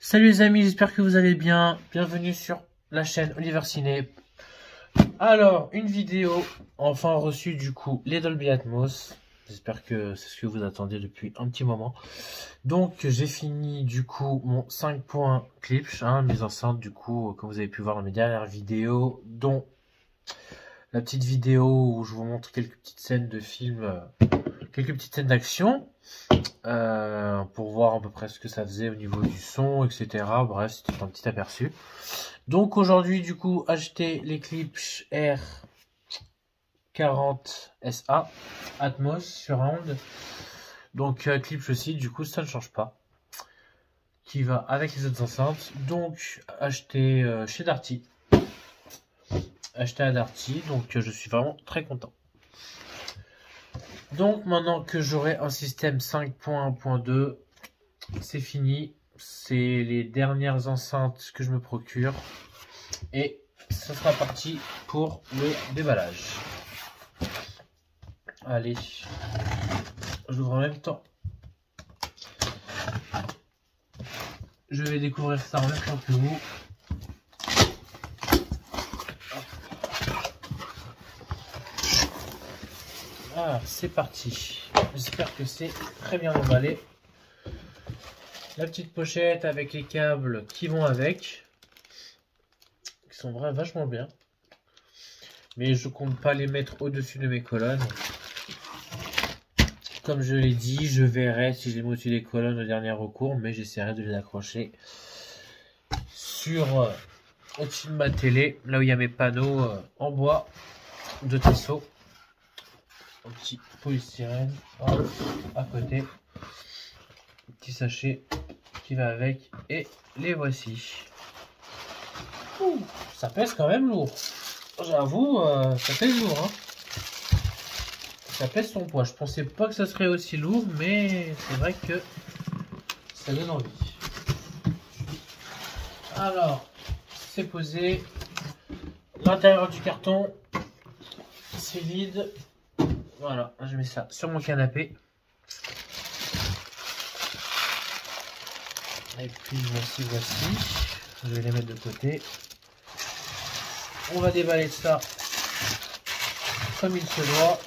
Salut les amis, j'espère que vous allez bien. Bienvenue sur la chaîne Oliver Ciné. Alors, une vidéo enfin reçue du coup, les Dolby Atmos. J'espère que c'est ce que vous attendiez depuis un petit moment. Donc, j'ai fini du coup mon 5 points Klipsch, mes enceintes du coup, comme vous avez pu voir dans mes dernières vidéos, dont la petite vidéo où je vous montre quelques petites scènes de film, quelques petites scènes d'action. Pour voir à peu près ce que ça faisait au niveau du son, etc. Bref, c'était un petit aperçu. Donc aujourd'hui, du coup, acheter les Klipsch R40SA Atmos Surround. Donc Klipsch aussi, du coup, ça ne change pas. Qui va avec les autres enceintes. Donc acheter chez Darty. Acheter à Darty, donc je suis vraiment très content. Donc maintenant que j'aurai un système 5.1.2, c'est fini. C'est les dernières enceintes que je me procure. Et ça sera parti pour le déballage. Allez, j'ouvre en même temps. Je vais découvrir ça en même temps que vous. Ah, c'est parti. J'espère que c'est très bien emballé. La petite pochette avec les câbles qui vont avec. Qui sont vraiment vachement bien. Mais je compte pas les mettre au-dessus de mes colonnes. Comme je l'ai dit, je verrai si je les mets au-dessus des colonnes au dernier recours. Mais j'essaierai de les accrocher sur au-dessus de ma télé. Là où il y a mes panneaux en bois de Tissot. Un petit polystyrène à côté. Petit sachet qui va avec. Et les voici. Ouh, ça pèse quand même lourd. J'avoue, ça pèse lourd. Hein. Ça pèse son poids. Je pensais pas que ça serait aussi lourd, mais c'est vrai que ça donne envie. Alors, c'est posé. L'intérieur du carton, c'est vide. Voilà, je mets ça sur mon canapé. Et puis voici. Je vais les mettre de côté. On va déballer ça comme il se doit.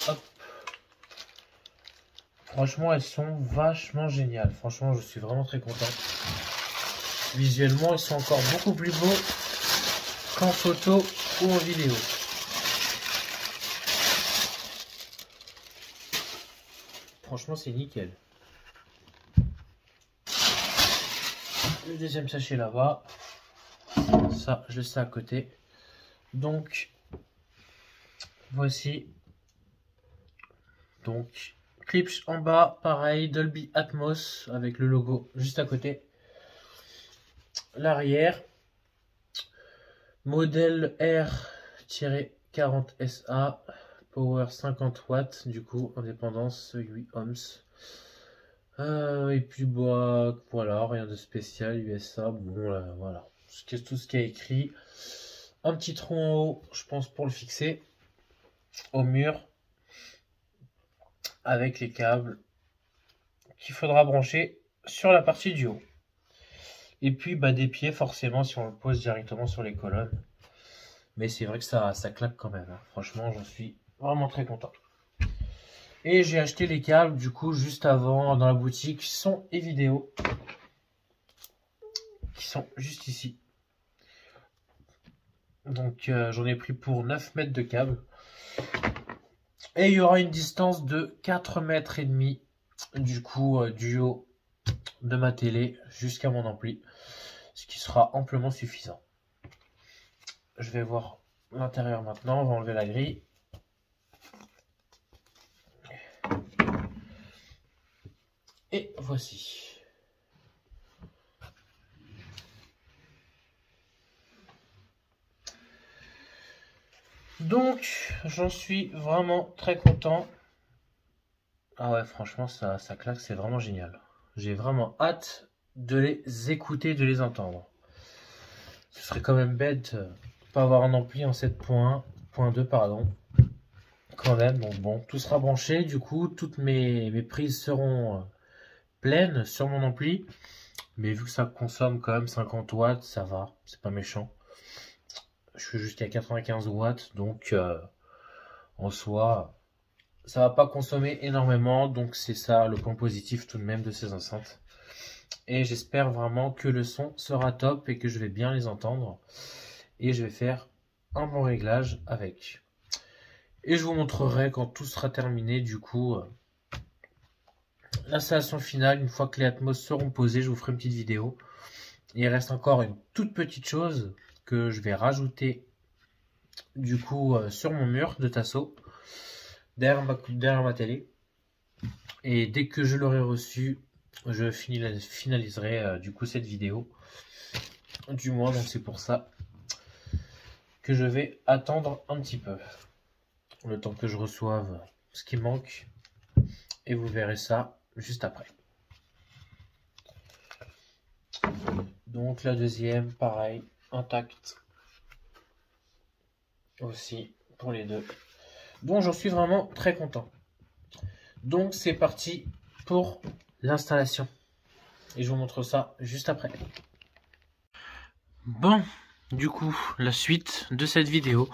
Hop. Franchement, elles sont vachement géniales. Franchement, je suis vraiment très content. Visuellement, ils sont encore beaucoup plus beaux qu'en photo ou en vidéo. Franchement, c'est nickel. Le deuxième sachet là-bas. Ça, je laisse ça à côté. Donc, voici. Donc, Klipsch en bas, pareil, Dolby Atmos avec le logo juste à côté. L'arrière, modèle R-40SA, power 50 watts, du coup, indépendance 8 ohms. Et puis, bah, voilà, rien de spécial, USA, bon, voilà, tout ce qui est écrit. Un petit trou en haut, je pense, pour le fixer au mur. Avec les câbles qu'il faudra brancher sur la partie du haut. Et puis bah, des pieds forcément si on le pose directement sur les colonnes. Mais c'est vrai que ça claque quand même. Hein. Franchement, j'en suis vraiment très content. Et j'ai acheté les câbles du coup juste avant dans la boutique son et vidéo. Qui sont juste ici. Donc j'en ai pris pour 9 mètres de câble. Et il y aura une distance de 4 mètres et demi du coup du haut de ma télé jusqu'à mon ampli, ce qui sera amplement suffisant. Je vais voir l'intérieur maintenant, on va enlever la grille. Et voici. Donc, j'en suis vraiment très content. Ah ouais, franchement, ça claque, c'est vraiment génial. J'ai vraiment hâte de les écouter, de les entendre. Ce serait quand même bête de ne pas avoir un ampli en 7.1.2, pardon. quand même. Donc bon, tout sera branché. Du coup, toutes mes prises seront pleines sur mon ampli. Mais vu que ça consomme quand même 50 watts, ça va. C'est pas méchant. Je suis jusqu'à 95 watts. Donc en soi, ça va pas consommer énormément. Donc c'est ça le point positif tout de même de ces enceintes. Et j'espère vraiment que le son sera top et que je vais bien les entendre. Et je vais faire un bon réglage avec. Et je vous montrerai quand tout sera terminé, du coup, l'installation finale. Une fois que les Atmos seront posés, je vous ferai une petite vidéo. Et il reste encore une toute petite chose que je vais rajouter, du coup, sur mon mur de Tasso, derrière ma télé. Et dès que je l'aurai reçu, je finaliserai du coup cette vidéo. Du moins, donc c'est pour ça que je vais attendre un petit peu. Le temps que je reçoive ce qui manque. Et vous verrez ça juste après. Donc la deuxième, pareil, intacte. Aussi pour les deux. Donc j'en suis vraiment très content. Donc c'est parti pour l'installation. Et je vous montre ça juste après. Bon, du coup, la suite de cette vidéo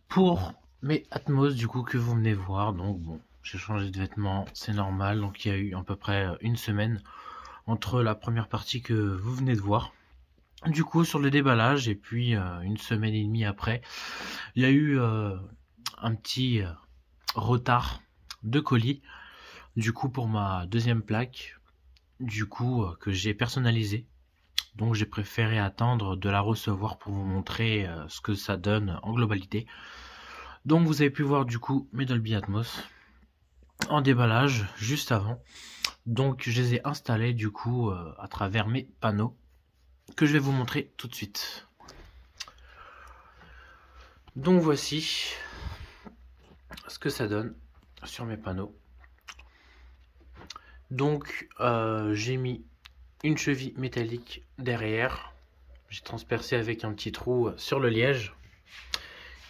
pour mes Atmos du coup que vous venez voir. Donc bon, j'ai changé de vêtements, c'est normal. Donc il y a eu à peu près une semaine entre la première partie que vous venez de voir. Du coup, sur le déballage, et puis une semaine et demie après, il y a eu un petit retard de colis. Du coup, pour ma deuxième plaque, du coup, que j'ai personnalisé. Donc, j'ai préféré attendre de la recevoir pour vous montrer ce que ça donne en globalité. Donc, vous avez pu voir du coup mes Dolby Atmos en déballage juste avant. Donc, je les ai installés du coup à travers mes panneaux que je vais vous montrer tout de suite. Donc voici ce que ça donne sur mes panneaux. Donc j'ai mis une cheville métallique derrière. J'ai transpercé avec un petit trou sur le liège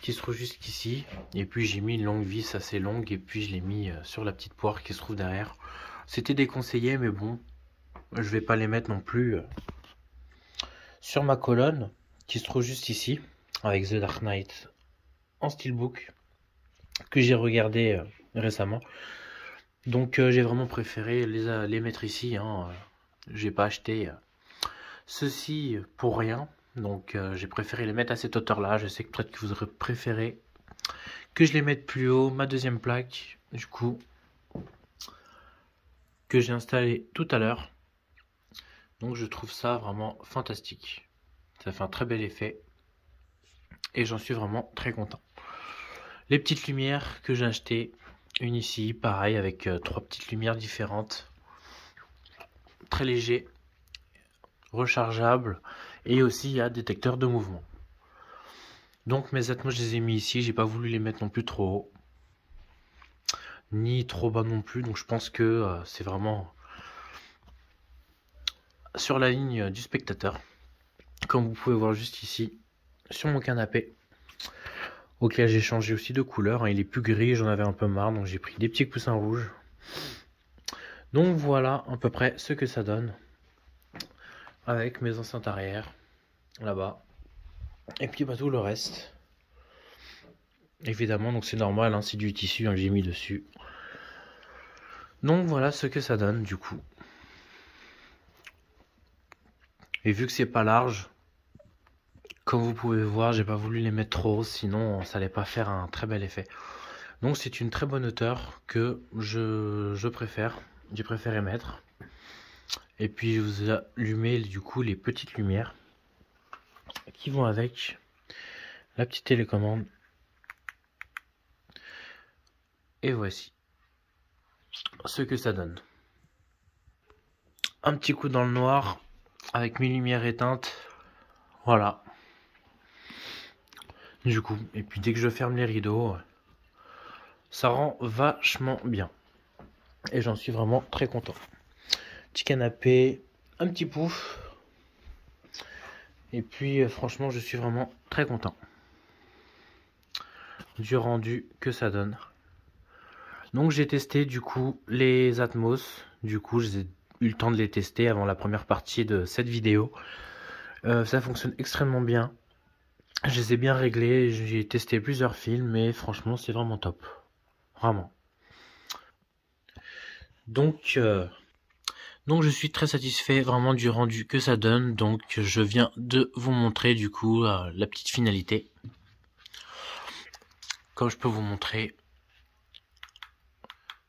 qui se trouve jusqu'ici. Et puis j'ai mis une longue vis assez longue et puis je l'ai mis sur la petite poire qui se trouve derrière. C'était déconseillé mais bon, je vais pas les mettre non plus sur ma colonne qui se trouve juste ici avec The Dark Knight en steelbook que j'ai regardé récemment. Donc j'ai vraiment préféré les mettre ici. J'ai pas acheté ceci pour rien. Donc j'ai préféré les mettre à cette hauteur là. Je sais que peut-être que vous aurez préféré que je les mette plus haut. Ma deuxième plaque, du coup, que j'ai installée tout à l'heure. Donc je trouve ça vraiment fantastique. Ça fait un très bel effet. Et j'en suis vraiment très content. Les petites lumières que j'ai achetées. Une ici, pareil, avec trois petites lumières différentes. Très léger, rechargeable. Et aussi, il y a détecteur de mouvement. Donc mes Atmos, je les ai mis ici. J'ai pas voulu les mettre non plus trop haut. Ni trop bas non plus. Donc je pense que c'est vraiment sur la ligne du spectateur. Comme vous pouvez voir juste ici, sur mon canapé. Auquel j'ai changé aussi de couleur. Il est plus gris, j'en avais un peu marre. Donc j'ai pris des petits coussins rouges. Donc voilà à peu près ce que ça donne. Avec mes enceintes arrière. Là-bas. Et puis tout le reste. Évidemment, donc c'est normal, hein, c'est du tissu que j'ai mis dessus. Donc voilà ce que ça donne du coup. Et vu que c'est pas large, comme vous pouvez voir, j'ai pas voulu les mettre trop haut, sinon ça allait pas faire un très bel effet. Donc c'est une très bonne hauteur que je préfère. J'ai préféré mettre. Et puis je vous ai allumé du coup les petites lumières qui vont avec la petite télécommande. Et voici ce que ça donne. Un petit coup dans le noir avec mes lumières éteintes. Voilà. Du coup, et puis dès que je ferme les rideaux, ça rend vachement bien. Et j'en suis vraiment très content. Petit canapé, un petit pouf. Et puis franchement, je suis vraiment très content. du rendu que ça donne. Donc j'ai testé du coup les Atmos, du coup j'ai eu le temps de les tester avant la première partie de cette vidéo. Ça fonctionne extrêmement bien. Je les ai bien réglés, j'ai testé plusieurs films et franchement c'est vraiment top. Vraiment. Donc je suis très satisfait vraiment du rendu que ça donne. Donc je viens de vous montrer du coup la petite finalité. Comme je peux vous montrer,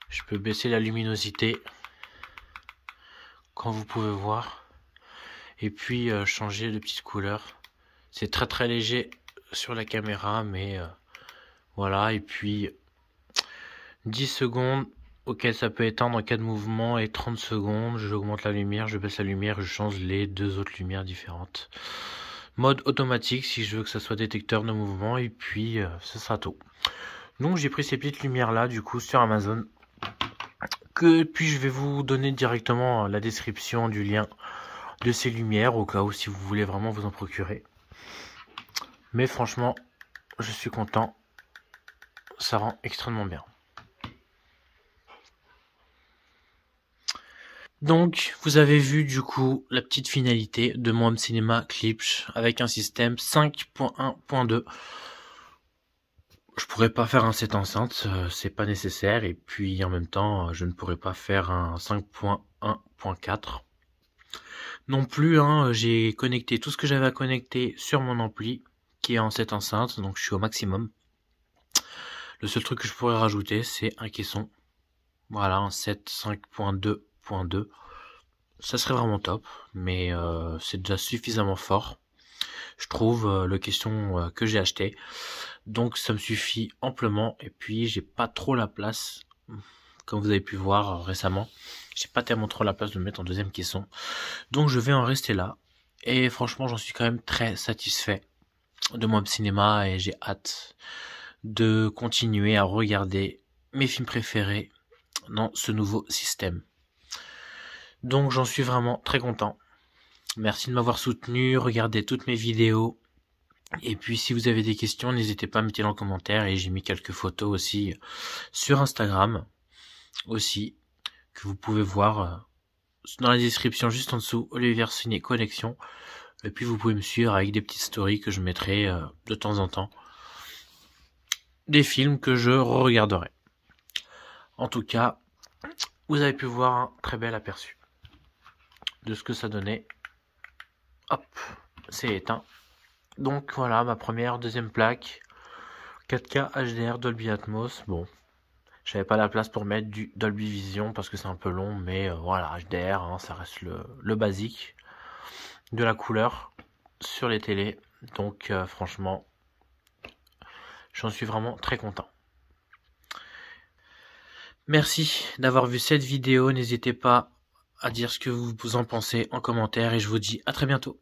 je peux baisser la luminosité, comme vous pouvez voir, et puis changer de petites couleurs. C'est très léger sur la caméra, mais voilà. Et puis 10 secondes auquel ça peut éteindre en cas de mouvement et 30 secondes. J'augmente la lumière, je baisse la lumière, je change les deux autres lumières différentes. Mode automatique si je veux que ça soit détecteur de mouvement, et puis ce sera tout. Donc j'ai pris ces petites lumières là du coup sur Amazon. Puis je vais vous donner directement la description du lien de ces lumières au cas où si vous voulez vraiment vous en procurer. Mais franchement, je suis content. Ça rend extrêmement bien. Donc, vous avez vu du coup la petite finalité de mon home cinéma Klipsch avec un système 5.1.2. Je pourrais pas faire un 7 enceintes, c'est pas nécessaire. Et puis en même temps, je ne pourrais pas faire un 5.1.4. Non plus, j'ai connecté tout ce que j'avais à connecter sur mon ampli qui est en 7 enceintes, donc je suis au maximum. Le seul truc que je pourrais rajouter, c'est un caisson. Voilà, un 7 5.2.2. Ça serait vraiment top, mais c'est déjà suffisamment fort. Je trouve le caisson que j'ai acheté. Donc ça me suffit amplement. Et puis j'ai pas trop la place. Comme vous avez pu voir récemment, j'ai pas tellement trop la place de me mettre en deuxième caisson. Donc je vais en rester là. Et franchement, j'en suis quand même très satisfait de mon cinéma et j'ai hâte de continuer à regarder mes films préférés dans ce nouveau système. Donc j'en suis vraiment très content. Merci de m'avoir soutenu, regardez toutes mes vidéos. Et puis si vous avez des questions, n'hésitez pas à mettre en commentaire. Et j'ai mis quelques photos aussi sur Instagram aussi, que vous pouvez voir dans la description juste en dessous, Olivier Ciné Collection. Et puis vous pouvez me suivre avec des petites stories que je mettrai de temps en temps. Des films que je regarderai. En tout cas, vous avez pu voir un très bel aperçu de ce que ça donnait. Hop, c'est éteint. Donc voilà, ma première, deuxième plaque. 4K HDR Dolby Atmos. Bon, j'avais pas la place pour mettre du Dolby Vision parce que c'est un peu long, mais voilà, HDR, ça reste le basique. De la couleur sur les télés. Donc franchement, j'en suis vraiment très content. Merci d'avoir vu cette vidéo. N'hésitez pas à dire ce que vous en pensez en commentaire et je vous dis à très bientôt.